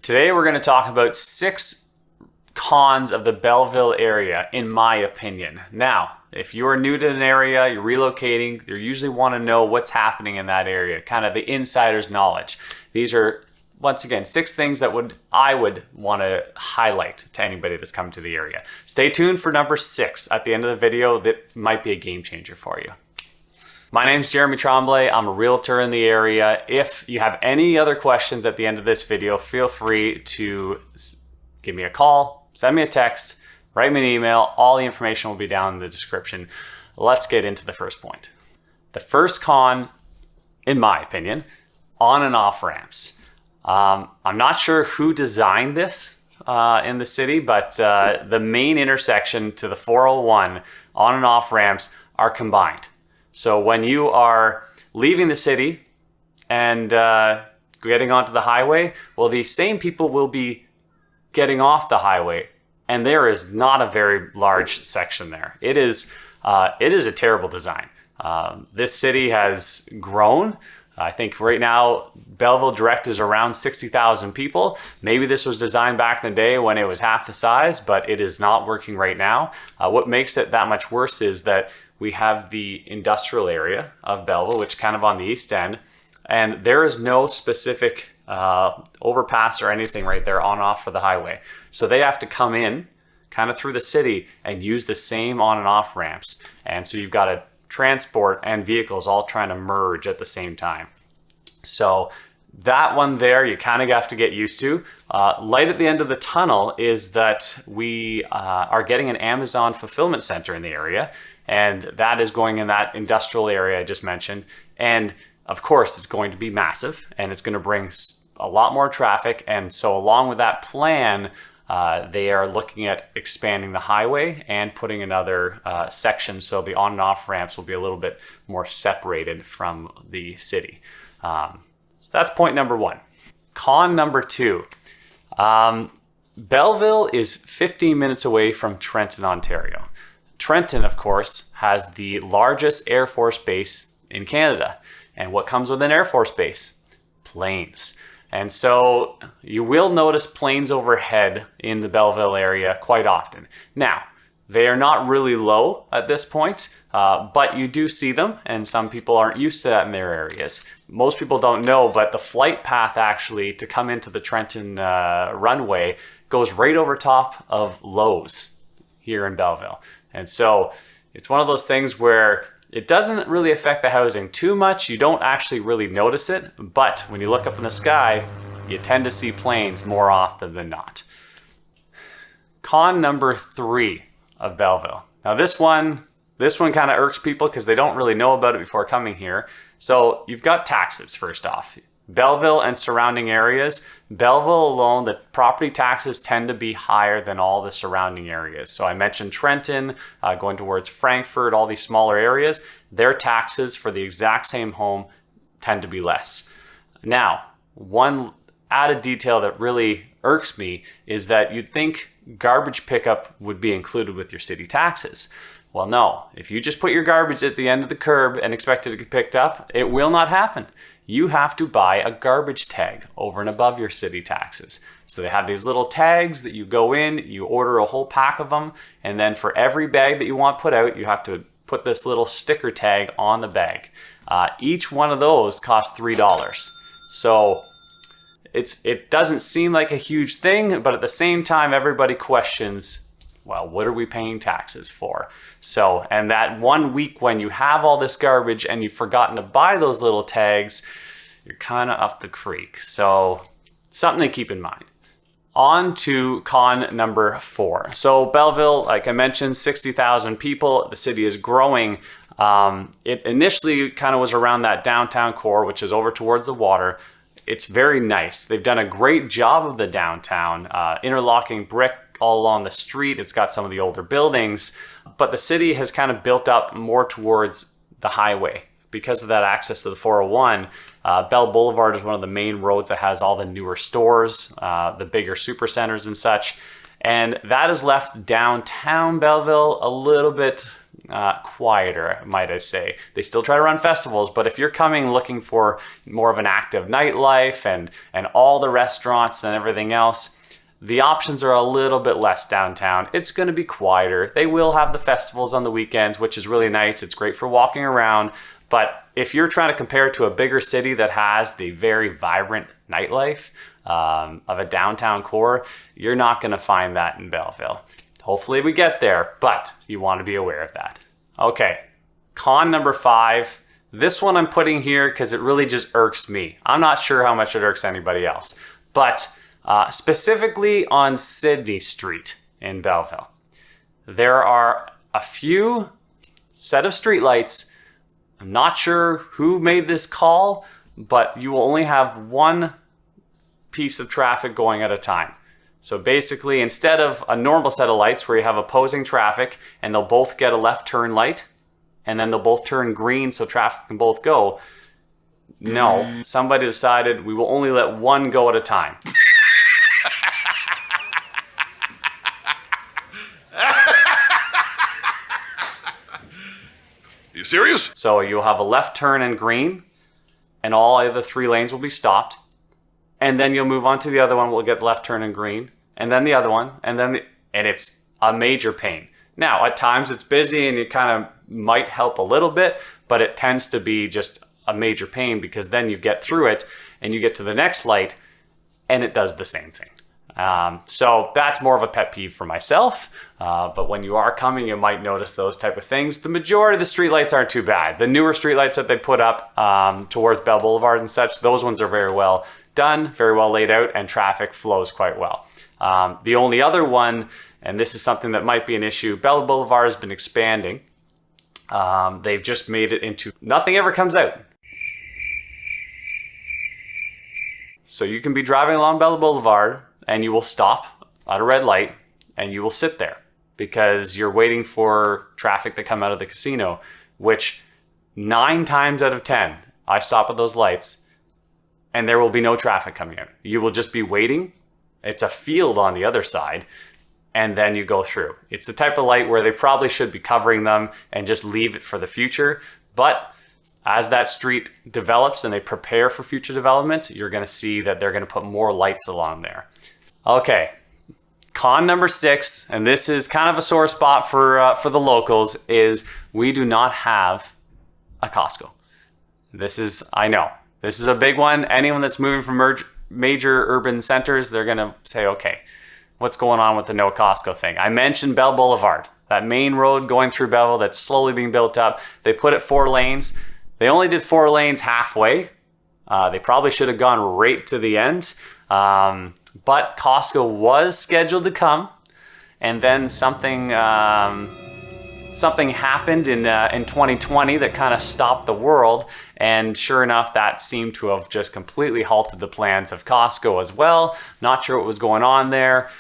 Today we're going to talk about 6 cons of the Belleville area, in my opinion. Now, if you are new to an area, you're relocating, you usually want to know what's happening in that area, kind of the insider's knowledge. These are, once again, 6 things that I would want to highlight to anybody that's come to the area. Stay tuned for number 6 at the end of the video. That might be a game changer for you. My name's Jeremy Tremblay. I'm a realtor in the area. If you have any other questions at the end of this video, feel free to give me a call, send me a text, write me an email. All the information will be down in the description. Let's get into the first point. The first con, in my opinion, on and off ramps. I'm not sure who designed this in the city, but the main intersection to the 401 on and off ramps are combined. So when you are leaving the city and getting onto the highway, well, the same people will be getting off the highway, and there is not a very large section there. It is a terrible design. This city has grown. I think right now Belleville Direct is around 60,000 people. Maybe this was designed back in the day when it was half the size, but it is not working right now. What makes it that much worse is that we have the industrial area of Belleville, which is kind of on the east end, and there is no specific overpass or anything right there on off for the highway. So they have to come in kind of through the city and use the same on and off ramps. And so you've got a transport and vehicles all trying to merge at the same time. So that one there, you kind of have to get used to. Light at the end of the tunnel is that we are getting an Amazon fulfillment center in the area, and that is going in that industrial area I just mentioned. And of course, it's going to be massive, and it's going to bring a lot more traffic. And so along with that plan, they are looking at expanding the highway and putting another section so the on and off ramps will be a little bit more separated from the city. So that's point number 1. Con number 2. Belleville is 15 minutes away from Trenton, Ontario. Trenton, of course, has the largest Air Force base in Canada. And what comes with an Air Force base? Planes. And so you will notice planes overhead in the Belleville area quite often. Now, they are not really low at this point, but you do see them, and some people aren't used to that in their areas. Most people don't know, but the flight path actually to come into the Trenton runway goes right over top of Lowe's here in Belleville. And so it's one of those things where it doesn't really affect the housing too much. You don't actually really notice it, but when you look up in the sky, you tend to see planes more often than not. Con number 3 of Belleville. Now this one kind of irks people because they don't really know about it before coming here. So you've got taxes first off. Belleville and surrounding areas. Belleville alone, the property taxes tend to be higher than all the surrounding areas. So I mentioned Trenton, going towards Frankford, all these smaller areas, their taxes for the exact same home tend to be less. Now, one added detail that really irks me is that you'd think garbage pickup would be included with your city taxes. Well, no. If you just put your garbage at the end of the curb and expect it to get picked up, it will not happen. You have to buy a garbage tag over and above your city taxes. So they have these little tags that you go in, you order a whole pack of them, and then for every bag that you want put out, you have to put this little sticker tag on the bag. Each one of those costs $3. So it doesn't seem like a huge thing, but at the same time, everybody questions, well, what are we paying taxes for? So, and that 1 week when you have all this garbage and you've forgotten to buy those little tags, you're kind of up the creek. So, something to keep in mind. On to con number 4. So, Belleville, like I mentioned, 60,000 people. The city is growing. It initially kind of was around that downtown core, which is over towards the water. It's very nice. They've done a great job of the downtown, interlocking brick all along the street. It's got some of the older buildings, but the city has kind of built up more towards the highway. Because of that access to the 401, Bell Boulevard is one of the main roads that has all the newer stores, the bigger super centers and such. And that has left downtown Belleville a little bit quieter, might I say. They still try to run festivals, but if you're coming looking for more of an active nightlife and all the restaurants and everything else, the options are a little bit less downtown. It's going to be quieter. They will have the festivals on the weekends, which is really nice. It's great for walking around. But if you're trying to compare it to a bigger city that has the very vibrant nightlife of a downtown core, you're not going to find that in Belleville. Hopefully we get there, but you want to be aware of that. Okay, con number 5. This one I'm putting here because it really just irks me. I'm not sure how much it irks anybody else, but specifically on Sydney Street in Belleville, there are a few set of streetlights. I'm not sure who made this call, but you will only have one piece of traffic going at a time. So basically, instead of a normal set of lights where you have opposing traffic and they'll both get a left turn light and then they'll both turn green so traffic can both go, no, somebody decided we will only let one go at a time. You serious? So you'll have a left turn and green and all of the 3 lanes will be stopped. And then you'll move on to the other one. We'll get left turn and green, and then the other one, and it's a major pain. Now, at times it's busy and it kind of might help a little bit, but it tends to be just a major pain because then you get through it and you get to the next light and it does the same thing. So that's more of a pet peeve for myself. But when you are coming, you might notice those type of things. The majority of the streetlights aren't too bad. The newer streetlights that they put up towards Bell Boulevard and such, those ones are very well done, very well laid out, and traffic flows quite well. The only other one, and this is something that might be an issue, Bell Boulevard has been expanding. They've just made it into nothing ever comes out. So you can be driving along Bell Boulevard and you will stop at a red light and you will sit there because you're waiting for traffic to come out of the casino, which 9 times out of 10, I stop at those lights and there will be no traffic coming out. You will just be waiting. It's a field on the other side, and then you go through. It's the type of light where they probably should be covering them and just leave it for the future. But as that street develops and they prepare for future development, you're gonna see that they're gonna put more lights along there. Okay, con number 6, and this is kind of a sore spot for the locals, is we do not have a Costco. I know, this is a big one. Anyone that's moving from major urban centers, they're gonna say, okay, what's going on with the no Costco thing? I mentioned Bell Boulevard, that main road going through Belleville that's slowly being built up. They put it 4 lanes. They only did 4 lanes halfway. They probably should have gone right to the end. But Costco was scheduled to come, and then something happened in 2020 that kind of stopped the world, and sure enough, that seemed to have just completely halted the plans of Costco as well. Not sure what was going on there,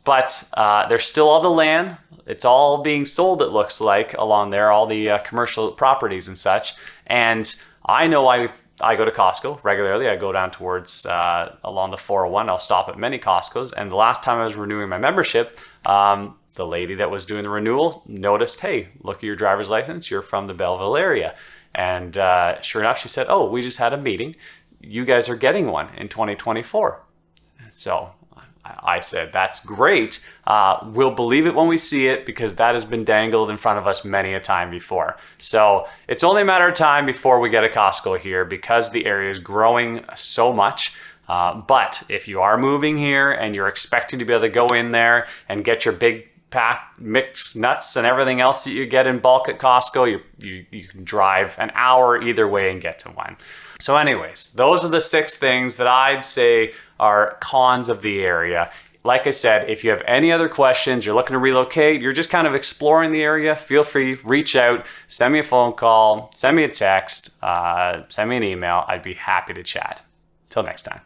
but there's still all the land. It's all being sold, it looks like, along there, all the commercial properties and such. And I know I go to Costco regularly. I go down towards along the 401. I'll stop at many Costcos. And the last time I was renewing my membership, the lady that was doing the renewal noticed, hey, look at your driver's license. You're from the Belleville area. And sure enough, she said, oh, we just had a meeting. You guys are getting one in 2024. So I said, that's great. We'll believe it when we see it because that has been dangled in front of us many a time before. So it's only a matter of time before we get a Costco here because the area is growing so much. But if you are moving here and you're expecting to be able to go in there and get your big pack mixed nuts and everything else that you get in bulk at Costco, you can drive an hour either way and get to one. So anyways, those are the 6 things that I'd say are cons of the area. Like I said, if you have any other questions, you're looking to relocate, you're just kind of exploring the area, feel free, reach out, send me a phone call, send me a text, send me an email. I'd be happy to chat. Till next time.